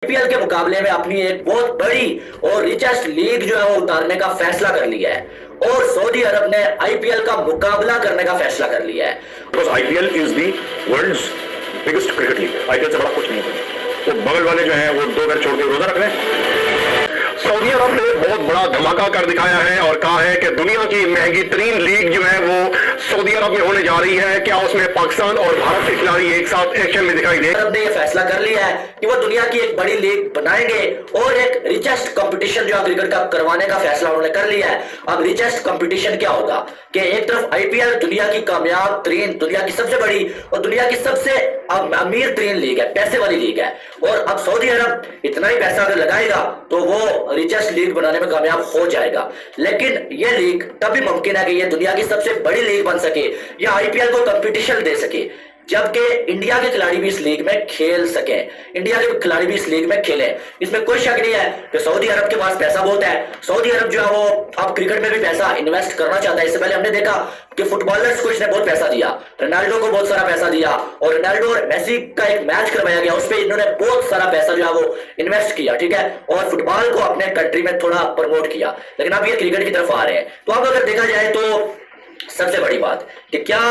IPL के मुकाबले में अपनी एक बहुत बड़ी और रिचेस्ट लीग जो है वो उतारने का फैसला कर लिया है और सऊदी अरब ने आईपीएल का मुकाबला करने का फैसला कर लिया है। Because IPL is the world's biggest cricket league. IPL से बड़ा कुछ नहीं है। तो बगल वाले जो हैं वो 2 घर छोड़ के रोजा रख रहे हैं। सऊदी अरब ने बहुत बड़ा धमाका कर दिखाया है और कहा है कि दुनिया की महंगी तरीन लीग जो है वो सऊदी अरब में होने जा रही है। क्या उसमें पाकिस्तान और भारत के खिलाड़ी एक साथ एक्शन में दिखाई दे? अरब ने यह फैसला कर लिया है कि वो दुनिया की एक बड़ी लीग बनाएंगे और एक रिचेस्ट कंपटीशन जो क्रिकेट का करवाने का फैसला उन्होंने कर लिया है। अब रिचेस्ट कंपटीशन क्या होगा कि एक तरफ आईपीएल दुनिया की कामयाब तरीन, दुनिया की सबसे बड़ी और दुनिया की सबसे अमीर तरीन लीग है, पैसे वाली लीग है, और अब सऊदी अरब इतना ही पैसा अगर लगाएगा तो वो रिचेस्ट लीग बनाने में कामयाब हो जाएगा। लेकिन यह लीग तभी मुमकिन है कि यह दुनिया की सबसे बड़ी लीग बन सके या आईपीएल को कंपटीशन दे सके जबकि इंडिया के खिलाड़ी भी इस लीग में खेल सके, इंडिया के खिलाड़ी भी इस लीग में खेले। इसमें कोई शक नहीं है कि सऊदी अरब के पास पैसा बहुत है। सऊदी अरब जो है वो अब क्रिकेट में भी पैसा इन्वेस्ट करना चाहता है। इससे पहले हमने देखा कि फुटबॉलर्स को इसने बहुत पैसा दिया, रोनाल्डो को बहुत सारा पैसा दिया और रोनाल्डो और मेसी का एक मैच करवाया गया, उस पर इन्होंने बहुत सारा पैसा जो है वो इन्वेस्ट किया, ठीक है, और फुटबॉल को अपने कंट्री में थोड़ा प्रमोट किया। लेकिन अब ये क्रिकेट की तरफ आ रहे हैं। तो अब अगर देखा जाए तो सबसे बड़ी बात कि क्या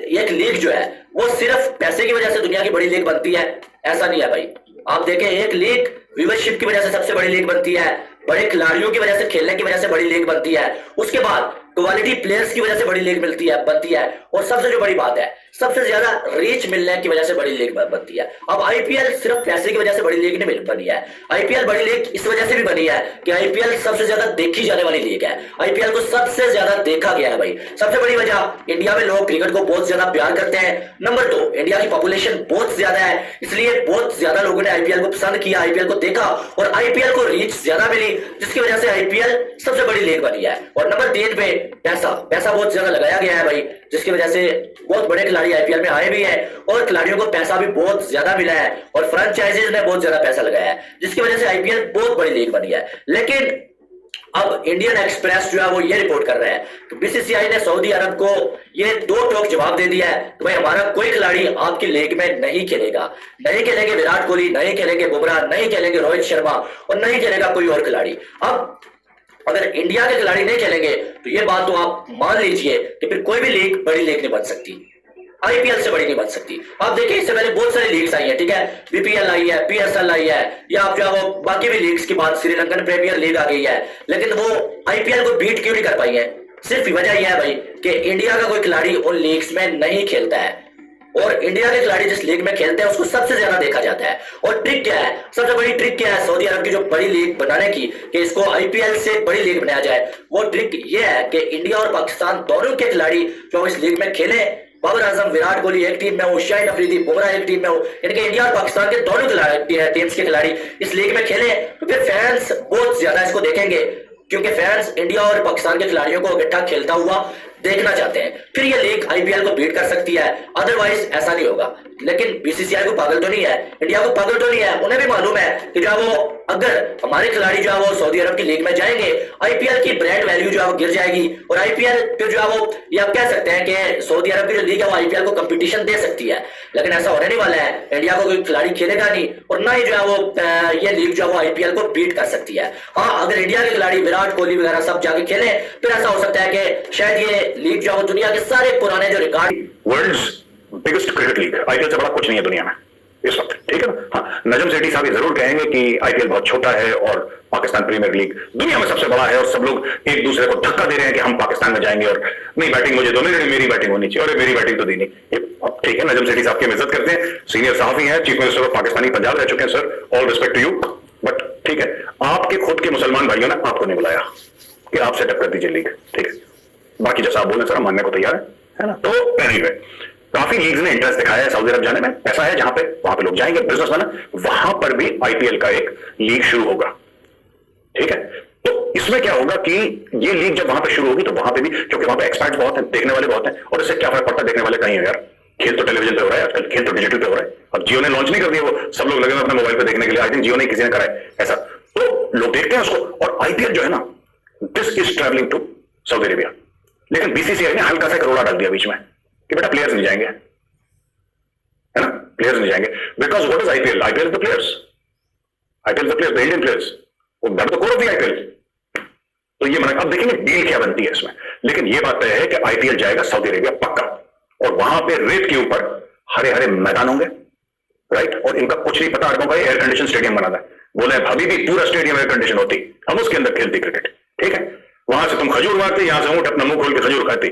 एक लीग जो है वो सिर्फ पैसे की वजह से दुनिया की बड़ी लीग बनती है? ऐसा नहीं है भाई। आप देखें, एक लीग व्यूवरशिप की वजह से सबसे बड़ी लीग बनती है, बड़े खिलाड़ियों की वजह से, खेलने की वजह से बड़ी लीग बनती है, उसके बाद क्वालिटी प्लेयर्स की वजह से बड़ी लीग बनती है और सबसे जो बड़ी बात है, सबसे ज्यादा रीच मिलने की वजह से बड़ी लीग बनती है। अब आईपीएल सिर्फ पैसे की वजह से बड़ी लीग नहीं बनी है। आईपीएल बड़ी लीग इस वजह से भी बनी है कि आईपीएल सबसे ज्यादा देखी जाने वाली लीग है। आईपीएल को सबसे ज्यादा देखा गया है भाई। सबसे बड़ी वजह, इंडिया में लोग क्रिकेट को बहुत ज्यादा प्यार करते हैं। नंबर 2, इंडिया की पॉपुलेशन बहुत ज्यादा है, इसलिए बहुत ज्यादा लोगों ने आईपीएल को पसंद किया, आईपीएल को देखा और आईपीएल को रीच ज्यादा मिली, जिसकी वजह से आईपीएल सबसे बड़ी लीग बनी है। और नंबर 3 पे पैसा बहुत ज्यादा लगाया गया है भाई, जिसकी वजह से बहुत बड़े खिलाड़ी आईपीएल में आए भी हैं और खिलाड़ियों को पैसा भी बहुत ज्यादा मिला है और फ्रेंचाइजीज ने बहुत ज्यादा पैसा लगाया है, जिसकी वजह से आईपीएल बहुत बड़ी लीग बनी है। लेकिन अब इंडियन एक्सप्रेस जो है वो ये रिपोर्ट कर रहा है कि बीसीसीआई ने सऊदी अरब को ये 2 टोक जवाब दे दिया है कि भाई हमारा कोई खिलाड़ी आपकी लीग में नहीं खेलेगा। नहीं खेलेंगे विराट कोहली, नहीं खेलेंगे बुमराह, नहीं खेलेंगे रोहित शर्मा और नहीं खेलेगा कोई और खिलाड़ी। अब अगर इंडिया के खिलाड़ी नहीं खेलेंगे तो ये बात तो आप मान लीजिए कि फिर कोई भी लीग बड़ी लीग नहीं बन सकती, आईपीएल से बड़ी नहीं बन सकती। आप देखिए, इससे पहले बहुत सारी लीग्स आई है, ठीक है, बीपीएल आई है, पीएसएल आई है, या आप जो वो बाकी भी लीग्स की बात, श्रीलंकन प्रीमियर लीग आ गई है, लेकिन वो आईपीएल को बीट क्यों नहीं कर पाई है? सिर्फ वजह यह है भाई कि इंडिया का कोई खिलाड़ी उन लीग्स में नहीं खेलता है और इंडिया के खिलाड़ी जिस लीग में खेलते हैं उसको सबसे ज्यादा देखा जाता है। और ट्रिक क्या है, सबसे बड़ी ट्रिक क्या है सऊदी अरब की जो बड़ी लीग बनाने की कि इसको आईपीएल से बड़ी लीग बनाया जाए, वो ट्रिक ये है कि इंडिया और पाकिस्तान दोनों के खिलाड़ी जो इस लीग में खेले, बाबर आजम, विराट कोहली एक टीम में हो, शाहिद अफरीदी, बुमराह एक टीम में हो, यानी इंडिया और पाकिस्तान के दोनों टीम्स के खिलाड़ी इस लीग में खेले, तो फिर फैंस बहुत ज्यादा इसको देखेंगे क्योंकि फैंस इंडिया और पाकिस्तान के खिलाड़ियों को इकट्ठा खेलता हुआ देखना चाहते हैं। फिर ये लीग आईपीएल को बीट कर सकती है, अदरवाइज ऐसा नहीं होगा। लेकिन बीसीसीआई को पागल तो नहीं है, इंडिया को पागल तो नहीं है, उन्हें भी मालूम है कि जो वो अगर हमारे खिलाड़ी जो है वो सऊदी अरब की लीग में जाएंगे, आईपीएल की ब्रांड वैल्यू जो है वो गिर जाएगी और आईपीएल फिर जो है वो, ये आप कह सकते हैं कि सऊदी अरब की जो लीग है वो आईपीएल को कंपटीशन दे सकती है। लेकिन ऐसा होने नहीं वाला है, इंडिया को कोई खिलाड़ी खेलेगा नहीं और ना ही जो है वो ये लीग जो है वो आईपीएल को बीट कर सकती है। हाँ, अगर इंडिया के खिलाड़ी विराट कोहली वगैरह सब जाके खेले फिर ऐसा हो सकता है कि शायद ये लीग जो है वो दुनिया के सारे पुराने जो record, world's biggest cricket league, IPL से बड़ा कुछ नहीं है दुनिया में इस वक्त, ठीक है ना। हाँ, नजम सेठी साहब जरूर कहेंगे कि आईपीएल बहुत छोटा है और पाकिस्तान प्रीमियर लीग दुनिया में सबसे बड़ा है और सब लोग एक दूसरे को धक्का दे रहे हैं कि हम पाकिस्तान में जाएंगे और नहीं बैटिंग मुझे दो, नहीं मेरी बैटिंग होनी चाहिए और मेरी बैटिंग तो दी नहीं। ठीक है, नजम सेठी साहब की इज्जत करते हैं, सीनियर सहाफी हैं, chief minister of Pakistani Punjab रह चुके हैं sir, all respect to you, but ठीक है, आपके खुद के मुसलमान भाइयों ने आपको नहीं बुलाया कि आप सेटअप कर दीजिए लीग, ठीक है। बाकी जैसा आप बोले सर, मानने को तैयार है ना। तो एनीवे, काफी लीग्स ने इंटरेस्ट दिखाया है सऊदी अरब जाने में, पैसा है जहां पे, वहां पे लोग जाएंगे, बिजनेस बना, वहां पर भी आईपीएल का एक लीग शुरू होगा, ठीक है। तो इसमें क्या होगा कि ये लीग जब वहां पे शुरू होगी तो वहां पे भी, क्योंकि वहां पे एक्सपर्ट्स बहुत हैं, देखने वाले बहुत हैं, और इससे क्या फर्क पड़ता है देखने वाले कहीं है यार, खेल तो टेलीविजन पे हो रहा है आजकल, खेल तो डिजिटल पे हो रहा है। अब जियो ने लॉन्च नहीं कर दिया, वो सब लोग लगे हुए अपने मोबाइल पे देखने के लिए, आई थिंक जियो ने किसी ने करा है ऐसा, तो लोग देखते हैं उसको। और आईपीएल जो है ना, this is traveling to Saudi Arabia, लेकिन बीसीसीआई ने हल्का सा करोड़ा डाल दिया बीच में कि बेटा प्लेयर्स नहीं जाएंगे, है ना, प्लेयर्स नहीं जाएंगे, because what is IPL, IPL is the players, IPL players, the Indian players, वो that the core of the IPL. तो ये मना, अब देखेंगे डील क्या बनती है इसमें। लेकिन ये बात तय है कि आईपीएल जाएगा सऊदी अरेबिया पक्का, और वहां पे रेत के ऊपर हरे हरे मैदान होंगे, राइट। और इनका कुछ नहीं पता, अरबों का एयर कंडीशन स्टेडियम बनाना है। बोले अभी भी पूरा स्टेडियम एयर कंडीशन होती, हम उसके अंदर खेलती क्रिकेट, ठीक है। वहां से तुम खजूर मारते, यहां से ऊंट अपना मुंह खोल के खजूर खाती।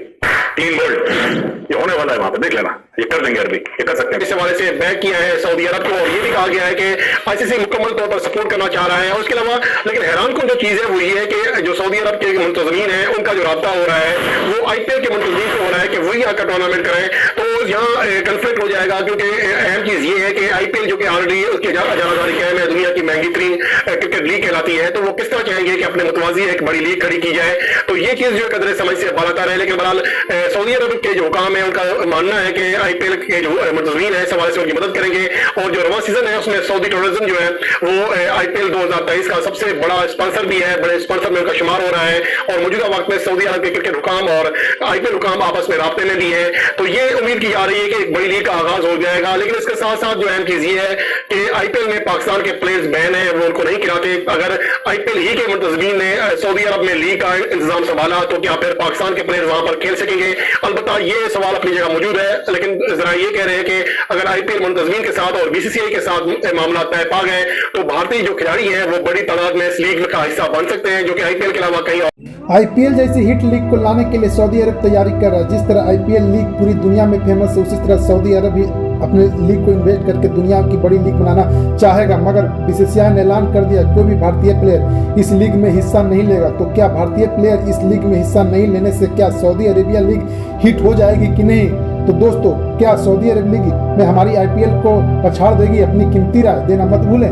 3 गोल्ड ये होने वाला है वहां पे, देख लेना, ये कर देंगे अरबी, ये कर सकते हैं। इस हवाले से बैक किया है सऊदी अरब को, और ये भी कहा गया है कि आईसीसी मुकम्मल तौर पर सपोर्ट करना चाह रहा है। और उसके अलावा लेकिन हैरान कौन जो चीज है वो ये है कि जो सऊदी अरब के मुंतजमीन है उनका जो राब्ता हो रहा है वो आईपीएल के मुंतजमीन से हो रहा है कि वही आकर टूर्नामेंट करें, तो यहाँ कंफ्लिक्ट हो जाएगा। क्योंकि अहम चीज ये है कि आईपीएल जो कि ऑलरेडी उसके जारी कायम है, दुनिया की महंगी तरीन क्रिकेट लीग कहलाती है, तो वो किस तरह चाहेंगे कि अपने मुतवाजी एक बड़ी लीग खड़ी की जाए। तो ये चीज जो कदर समझ से बालातर है। लेकिन बहरहाल सऊदी अरब के जो हुकाम है उनका मानना है कि आईपीएल के जो मुतज़मीन है इस हवाले से उनकी मदद करेंगे। और जो रवा सीजन है उसमें सऊदी टूरिज्म जो है वो आईपीएल 2023 का सबसे बड़ा स्पॉन्सर भी है, बड़े स्पॉन्सर में उनका शुमार हो रहा है। और मौजूदा वक्त में सऊदी अरब के क्रिकेट हुकाम और आईपीएल हुकाम आपस में राब्ते में भी है। तो ये उम्मीद की जा रही है कि एक बड़ी लीग का आगाज हो जाएगा। लेकिन इसके साथ साथ जो अहम चीज ये है कि आईपीएल में पाकिस्तान के प्लेयर्स बैन है, वो उनको नहीं खिलाते। अगर आईपीएल ही के मुंतज़मीन ने सऊदी अरब में लीग का इंतजाम संभाला तो क्या फिर पाकिस्तान के प्लेयर वहां पर खेल सकेंगे? अलबत्ता ये सवाल अपनी जगह मौजूद है। लेकिन जरा ये कह रहे हैं कि अगर आईपीएल मुंतज़मीन के साथ और बीसीसीआई के साथ मामला तय पा गए तो भारतीय जो खिलाड़ी हैं वो बड़ी तादाद में इस लीग का हिस्सा बन सकते हैं, जो कि आईपीएल के अलावा कहीं आईपीएल जैसी हिट लीग को लाने के लिए सऊदी अरब तैयारी कर रहा है। जिस तरह आईपीएल लीग पूरी दुनिया में फेमस है, उसी तरह सऊदी अरब भी अपने लीग को इन्वेस्ट करके दुनिया की बड़ी लीग बनाना चाहेगा। मगर बीसीसीआई ने ऐलान कर दिया कोई भी भारतीय प्लेयर इस लीग में हिस्सा नहीं लेगा। तो क्या भारतीय प्लेयर इस लीग में हिस्सा नहीं लेने से क्या सऊदी अरेबिया लीग हिट हो जाएगी कि नहीं? तो दोस्तों, क्या सऊदी अरब लीग में हमारी आईपीएल को पछाड़ देगी? अपनी कीमती राय देना मत भूलें।